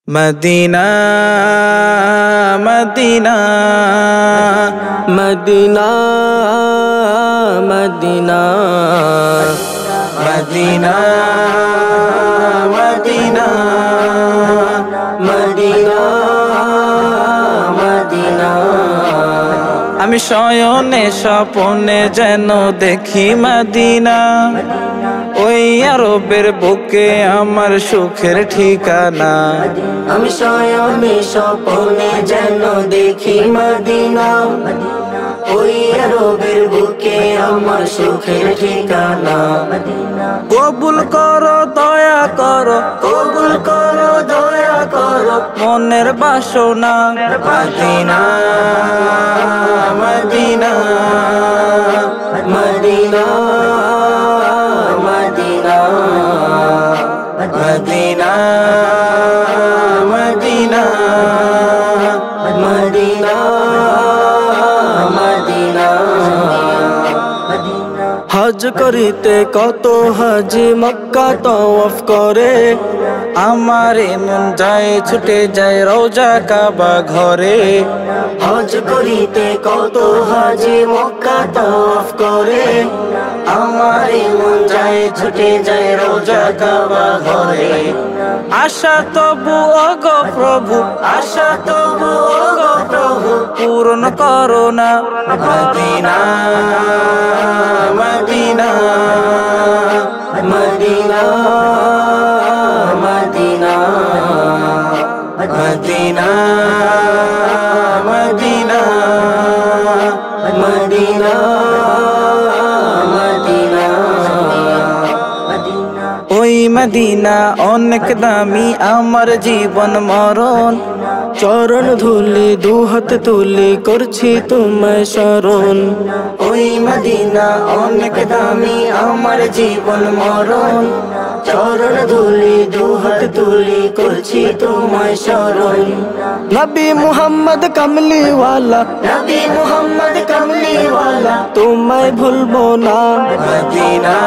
Medina Medina Medina Medina Medina Medina Medina Madina আমি শয়নে স্বপনে যেন দেখি মদিনা, ওই আরবের বুকে আমার সুখের ঠিকানা। আমি শয়নে স্বপনে যেন দেখি মদিনা, ওই আরবের বুকে আমার সুখের ঠিকানা। কবুল করো দয়া করো, কবুল করো দয়া করো মনের বাসনা। Medina Medina Medina Medina Medina Medina Medina Medina হজ করিতে কত হাজি মক্কা তওয়াফ করে, আমার মন যায় ছুটে যায় রওজা কাবা ঘরে। হজ করিতে কত হাজি মক্কা তওয়াফ করে, আমার মন যায় ছুটে যায় রওজা কাবা ঘরে। আশা তবু ওগো প্রভু, আশা তবু ওগো প্রভু পূরণ করো না। Madina Medina Medina Medina Medina Medina Medina Madina ওই মদিনা অনেক দামি, আমার জীবন মরণ। চরণ ধুলি দুহাত তুলি করছি তোমায় স্মরণ। ওই মদিনা অনেক দামি, আমার জীবন মরণ। চরণ ধুলি দুহাত তুলি করছি তোমায় স্মরণ। নবী মুহাম্মদ কামলিওয়ালা, নবী মুহাম্মদ কামলিওয়ালা তোমায় ভুলবো না। মদিনা